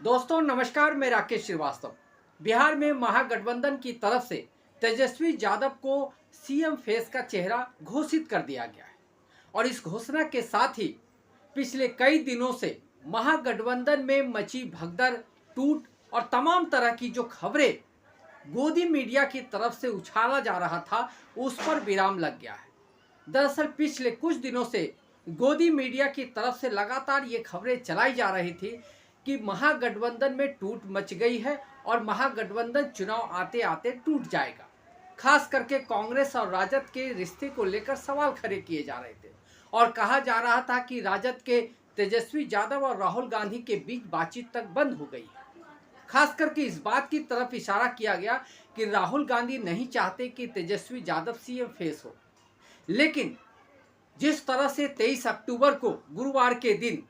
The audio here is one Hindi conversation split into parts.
दोस्तों नमस्कार, मैं राकेश श्रीवास्तव। बिहार में महागठबंधन की तरफ से तेजस्वी यादव को सीएम फेस का चेहरा घोषित कर दिया गया है और इस घोषणा के साथ ही पिछले कई दिनों से महागठबंधन में मची भगदड़, टूट और तमाम तरह की जो खबरें गोदी मीडिया की तरफ से उछाला जा रहा था, उस पर विराम लग गया है। दरअसल पिछले कुछ दिनों से गोदी मीडिया की तरफ से लगातार ये खबरें चलाई जा रही थी कि महागठबंधन में टूट मच गई है और महागठबंधन चुनाव आते आते टूट जाएगा। खास करके कांग्रेस और राजद के रिश्ते को लेकर सवाल खड़े किए जा रहे थे और कहा जा रहा था कि राजद के तेजस्वी यादव और राहुल गांधी के बीच बातचीत तक बंद हो गई है। खास करके इस बात की तरफ इशारा किया गया कि राहुल गांधी नहीं चाहते कि तेजस्वी यादव सीएम फेस हो। लेकिन जिस तरह से 23 अक्टूबर को गुरुवार के दिन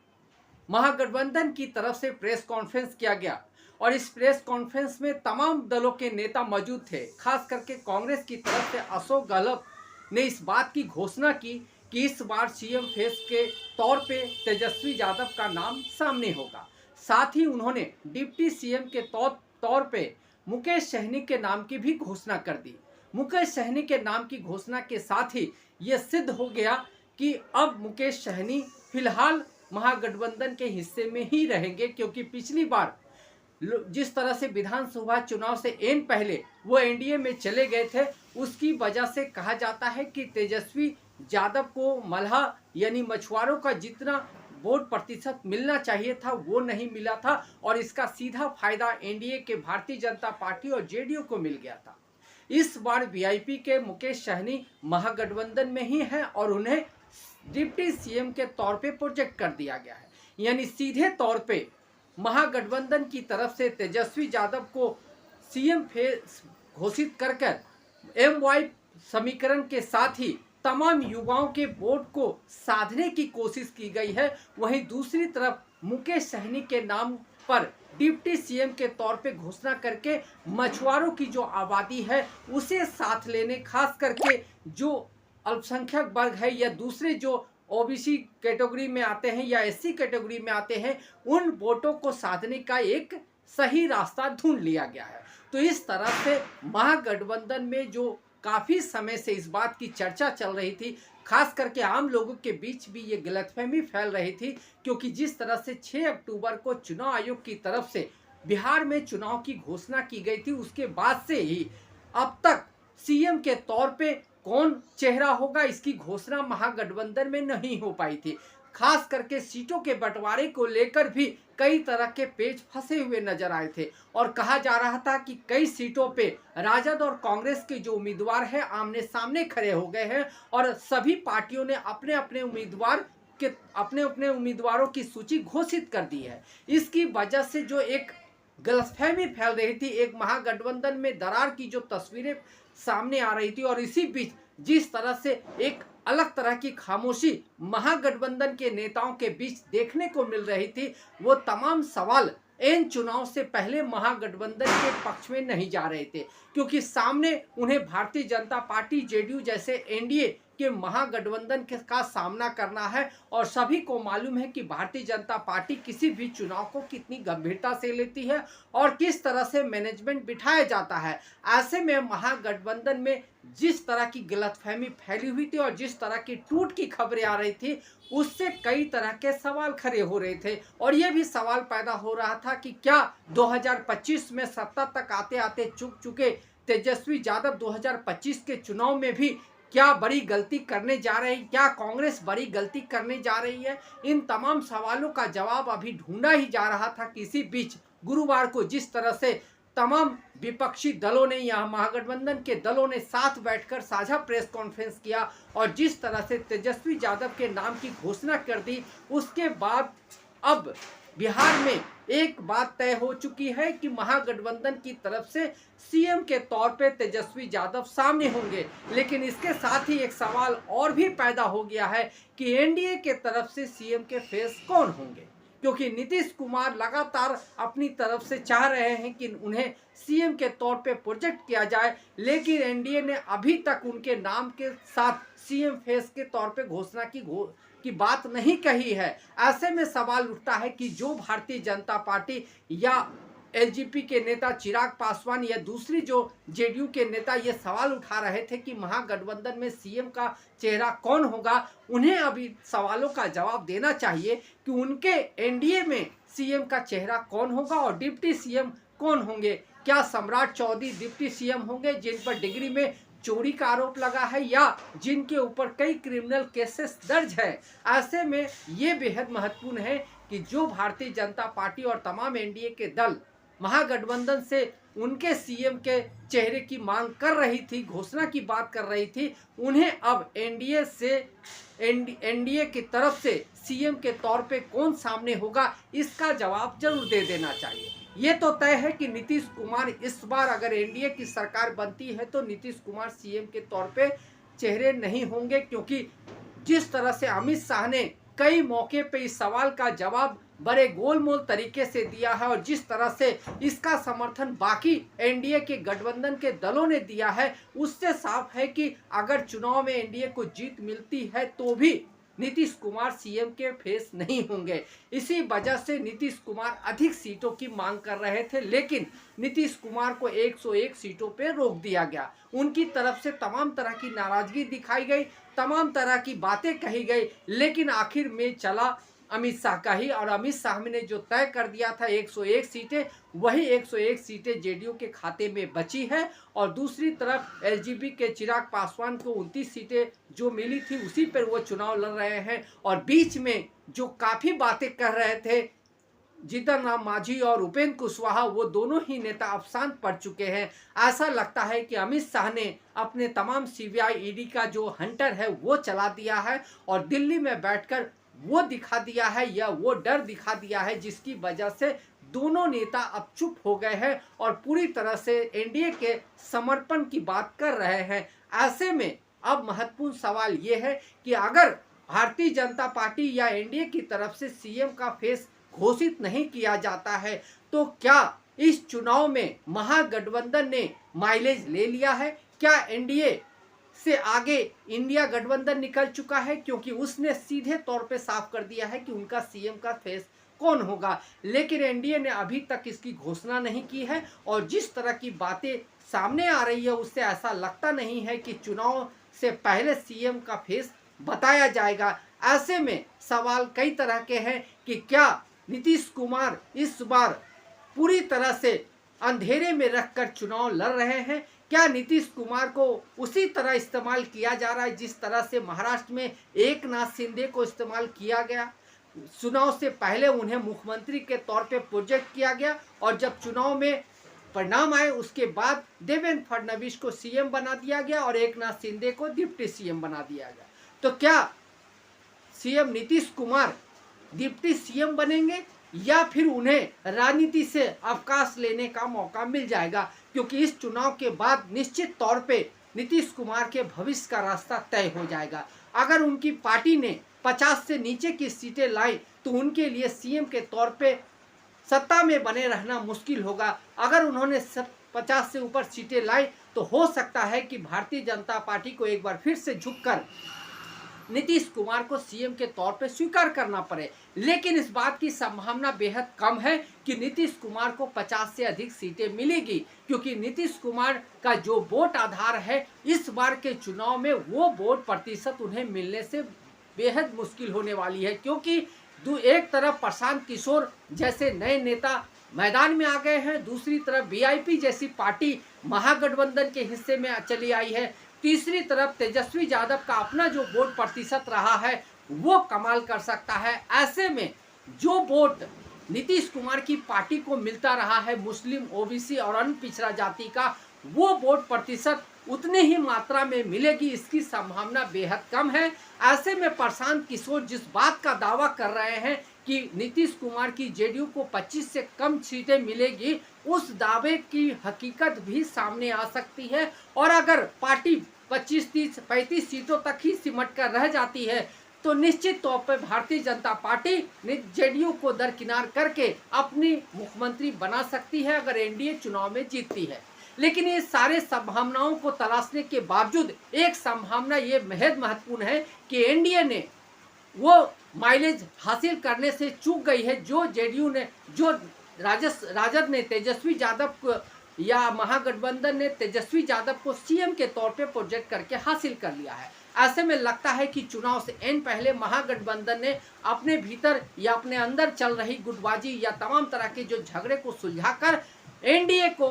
महागठबंधन की तरफ से प्रेस कॉन्फ्रेंस किया गया और इस प्रेस कॉन्फ्रेंस में तमाम दलों के नेता मौजूद थे। खास करके कांग्रेस की तरफ से अशोक गहलोत ने इस बात की घोषणा की कि इस बार सीएम फेस के तौर पे तेजस्वी यादव का नाम सामने होगा। साथ ही उन्होंने डिप्टी सीएम के तौर पे मुकेश सहनी के नाम की भी घोषणा कर दी। मुकेश सहनी के नाम की घोषणा के साथ ही ये सिद्ध हो गया कि अब मुकेश सहनी फिलहाल महागठबंधन के हिस्से में ही रहेंगे, क्योंकि पिछली बार जिस तरह से विधानसभा चुनाव से एन पहले वो एनडीए में चले गए थे, उसकी वजह से कहा जाता है कि तेजस्वी यादव को मल्हा यानी मछुआरों का जितना वोट प्रतिशत मिलना चाहिए था वो नहीं मिला था और इसका सीधा फायदा एनडीए के भारतीय जनता पार्टी और जेडीयू को मिल गया था। इस बार वीआईपी के मुकेश सहनी महागठबंधन में ही हैं और उन्हें डिप्टी सीएम के तौर पे प्रोजेक्ट कर दिया गया है। यानी सीधे तौर पे महागठबंधन की तरफ से तेजस्वी यादव को सीएम फेस घोषित कर एमवाई समीकरण के साथ ही तमाम युवाओं के वोट को साधने की कोशिश की गई है। वहीं दूसरी तरफ मुकेश सहनी के नाम पर डिप्टी सीएम के तौर पे घोषणा करके मछुआरों की जो आबादी है उसे साथ लेने, खास करके जो अल्पसंख्यक वर्ग है या दूसरे जो ओबीसी कैटेगरी में आते हैं या एससी कैटेगरी में आते हैं, उन वोटों को साधने का एक सही रास्ता ढूंढ लिया गया है। तो इस तरह से महागठबंधन में जो काफ़ी समय से इस बात की चर्चा चल रही थी, खास करके आम लोगों के बीच भी ये गलतफहमी फैल रही थी, क्योंकि जिस तरह से 6 अक्टूबर को चुनाव आयोग की तरफ से बिहार में चुनाव की घोषणा की गई थी, उसके बाद से ही अब तक सीएम के तौर पे कौन चेहरा होगा इसकी घोषणा महागठबंधन में नहीं हो पाई थी। खास करके सीटों के बंटवारे को लेकर भी कई तरह के पेच फंसे हुए नजर आए थे और कहा जा रहा था कि कई सीटों पे राजद और कांग्रेस के जो उम्मीदवार हैं आमने सामने खड़े हो गए हैं और सभी पार्टियों ने अपने अपने उम्मीदवारों की सूची घोषित कर दी है। इसकी वजह से जो एक गलतफहमी फैल रही थी, एक महागठबंधन में दरार की जो तस्वीरें सामने आ रही थी और इसी बीच जिस तरह से एक अलग तरह की खामोशी महागठबंधन के नेताओं के बीच देखने को मिल रही थी, वो तमाम सवाल इन चुनाव से पहले महागठबंधन के पक्ष में नहीं जा रहे थे, क्योंकि सामने उन्हें भारतीय जनता पार्टी, जेडीयू जैसे एनडीए के महागठबंधन का सामना करना है और सभी को मालूम है कि भारतीय जनता पार्टी किसी भी चुनाव को कितनी गंभीरता से लेती है और किस तरह से मैनेजमेंट बिठाया जाता है। ऐसे में महागठबंधन में जिस तरह की गलतफहमी फैली हुई थी और जिस तरह की टूट की खबरें आ रही थी, उससे कई तरह के सवाल खड़े हो रहे थे और ये भी सवाल पैदा हो रहा था कि क्या 2025 में सत्ता तक आते आते चुक चुके तेजस्वी यादव 2025 के चुनाव में भी क्या बड़ी गलती करने जा रहे हैं, क्या कांग्रेस बड़ी गलती करने जा रही है। इन तमाम सवालों का जवाब अभी ढूंढा ही जा रहा था कि इसी बीच गुरुवार को जिस तरह से तमाम विपक्षी दलों ने, यहाँ महागठबंधन के दलों ने साथ बैठकर साझा प्रेस कॉन्फ्रेंस किया और जिस तरह से तेजस्वी यादव के नाम की घोषणा कर दी, उसके बाद अब बिहार में एक बात तय हो चुकी है कि महागठबंधन की तरफ से सीएम के तौर पे तेजस्वी यादव सामने होंगे। लेकिन इसके साथ ही एक सवाल और भी पैदा हो गया है कि एनडीए के तरफ से सीएम के फेस कौन होंगे, क्योंकि नीतीश कुमार लगातार अपनी तरफ से चाह रहे हैं कि उन्हें सीएम के तौर पे प्रोजेक्ट किया जाए, लेकिन एनडीए ने अभी तक उनके नाम के साथ सीएम फेस के तौर पे घोषणा की की बात नहीं कही है। ऐसे में सवाल उठता है कि जो भारतीय जनता पार्टी या एलजेपी के नेता चिराग पासवान या दूसरी जो जेडीयू के नेता ये सवाल उठा रहे थे कि महागठबंधन में सीएम का चेहरा कौन होगा, उन्हें अभी सवालों का जवाब देना चाहिए कि उनके एनडीए में सीएम का चेहरा कौन होगा और डिप्टी सीएम कौन होंगे। क्या सम्राट चौधरी डिप्टी सीएम होंगे जिन पर डिग्री में चोरी का आरोप लगा है या जिनके ऊपर कई क्रिमिनल केसेस दर्ज है। ऐसे में ये बेहद महत्वपूर्ण है कि जो भारतीय जनता पार्टी और तमाम एनडीए के दल महागठबंधन से उनके सीएम के चेहरे की मांग कर रही थी, घोषणा की बात कर रही थी, उन्हें अब एनडीए की तरफ से सीएम के तौर पे कौन सामने होगा इसका जवाब जरूर दे देना चाहिए। ये तो तय है कि नीतीश कुमार इस बार अगर एनडीए की सरकार बनती है तो नीतीश कुमार सीएम के तौर पे चेहरे नहीं होंगे, क्योंकि जिस तरह से अमित शाह ने कई मौके पे इस सवाल का जवाब बड़े गोलमोल तरीके से दिया है और जिस तरह से इसका समर्थन बाकी एनडीए के गठबंधन के दलों ने दिया है, उससे साफ है कि अगर चुनाव में एनडीए को जीत मिलती है तो भी नीतीश कुमार सीएम के फेस नहीं होंगे। इसी वजह से नीतीश कुमार अधिक सीटों की मांग कर रहे थे, लेकिन नीतीश कुमार को 101 सीटों पे रोक दिया गया। उनकी तरफ से तमाम तरह की नाराजगी दिखाई गई, तमाम तरह की बातें कही गई, लेकिन आखिर में चला अमित शाह का ही, और अमित शाह ने जो तय कर दिया था 101 सीटें, वही 101 सीटें जेडीयू के खाते में बची है। और दूसरी तरफ एलजेपी के चिराग पासवान को 29 सीटें जो मिली थी उसी पर वो चुनाव लड़ रहे हैं। और बीच में जो काफ़ी बातें कर रहे थे जीतन राम मांझी और उपेंद्र कुशवाहा, वो दोनों ही नेता अब शांत पड़ चुके हैं। ऐसा लगता है कि अमित शाह ने अपने तमाम सीबीआई ईडी का जो हंटर है वो चला दिया है और दिल्ली में बैठकर वो दिखा दिया है या वो डर दिखा दिया है, जिसकी वजह से दोनों नेता अब चुप हो गए हैं और पूरी तरह से एनडीए के समर्पण की बात कर रहे हैं। ऐसे में अब महत्वपूर्ण सवाल ये है कि अगर भारतीय जनता पार्टी या एनडीए की तरफ से सीएम का फेस घोषित नहीं किया जाता है तो क्या इस चुनाव में महागठबंधन ने माइलेज ले लिया है? क्या एनडीए से आगे इंडिया गठबंधन निकल चुका है? क्योंकि उसने सीधे तौर पे साफ कर दिया है कि उनका सीएम का फेस कौन होगा, लेकिन एनडीए ने अभी तक इसकी घोषणा नहीं की है। और जिस तरह की बातें सामने आ रही है उससे ऐसा लगता नहीं है कि चुनाव से पहले सीएम का फेस बताया जाएगा। ऐसे में सवाल कई तरह के हैं कि क्या नीतीश कुमार इस बार पूरी तरह से अंधेरे में रखकर चुनाव लड़ रहे हैं? क्या नीतीश कुमार को उसी तरह इस्तेमाल किया जा रहा है जिस तरह से महाराष्ट्र में एकनाथ शिंदे को इस्तेमाल किया गया? चुनाव से पहले उन्हें मुख्यमंत्री के तौर पे प्रोजेक्ट किया गया और जब चुनाव में परिणाम आए उसके बाद देवेंद्र फडणवीस को सीएम बना दिया गया और एकनाथ शिंदे को डिप्टी सीएम बना दिया गया। तो क्या CM Nitish Kumar deputy CM बनेंगे या फिर उन्हें राजनीति से अवकाश लेने का मौका मिल जाएगा? क्योंकि इस चुनाव के बाद निश्चित तौर पे नीतीश कुमार के भविष्य का रास्ता तय हो जाएगा। अगर उनकी पार्टी ने 50 से नीचे की सीटें लाई तो उनके लिए सीएम के तौर पे सत्ता में बने रहना मुश्किल होगा। अगर उन्होंने 50 से ऊपर सीटें लाई तो हो सकता है कि भारतीय जनता पार्टी को एक बार फिर से झुककर नीतीश कुमार को सीएम के तौर पे स्वीकार करना पड़े। लेकिन इस बात की संभावना बेहद कम है कि नीतीश कुमार को 50 से अधिक सीटें मिलेगी, क्योंकि नीतीश कुमार का जो वोट आधार है इस बार के चुनाव में वो वोट प्रतिशत उन्हें मिलने से बेहद मुश्किल होने वाली है। क्योंकि एक तरफ प्रशांत किशोर जैसे नए नेता मैदान में आ गए हैं, दूसरी तरफ वीआईपी जैसी पार्टी महागठबंधन के हिस्से में चली आई है, तीसरी तरफ तेजस्वी यादव का अपना जो वोट प्रतिशत रहा है वो कमाल कर सकता है। ऐसे में जो वोट नीतीश कुमार की पार्टी को मिलता रहा है मुस्लिम, ओबीसी और अन्य पिछड़ा जाति का, वो वोट प्रतिशत उतने ही मात्रा में मिलेगी, इसकी संभावना बेहद कम है। ऐसे में प्रशांत किशोर जिस बात का दावा कर रहे हैं कि नीतीश कुमार की जेडीयू को 25 से कम सीटें मिलेगी, उस दावे की हकीकत भी सामने आ सकती है। और अगर पार्टी 25, 30, 35 सीटों तक ही सिमट कर रह जाती है तो निश्चित तौर पर भारतीय जनता पार्टी जेडीयू को दरकिनार करके अपनी मुख्यमंत्री बना सकती है अगर एनडीए चुनाव में जीतती है। लेकिन ये सारे संभावनाओं को तलाशने के बावजूद एक संभावना ये बेहद महत्वपूर्ण है कि एनडीए ने वो माइलेज हासिल करने से चूक गई है जो जेडीयू ने, जो राजद ने तेजस्वी यादव को या महागठबंधन ने तेजस्वी यादव को सीएम के तौर पे प्रोजेक्ट करके हासिल कर लिया है। ऐसे में लगता है कि चुनाव से एन पहले महागठबंधन ने अपने भीतर या अपने अंदर चल रही गुटबाजी या तमाम तरह के जो झगड़े को सुलझाकर एनडीए को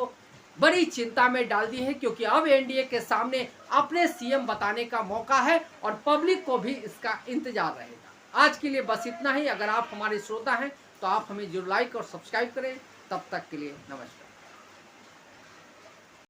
बड़ी चिंता में डाल दी है, क्योंकि अब एनडीए के सामने अपने सीएम बताने का मौका है और पब्लिक को भी इसका इंतजार रहेगा। आज के लिए बस इतना ही। अगर आप हमारे श्रोता हैं तो आप हमें जरूर लाइक और सब्सक्राइब करें। तब तक के लिए नमस्कार।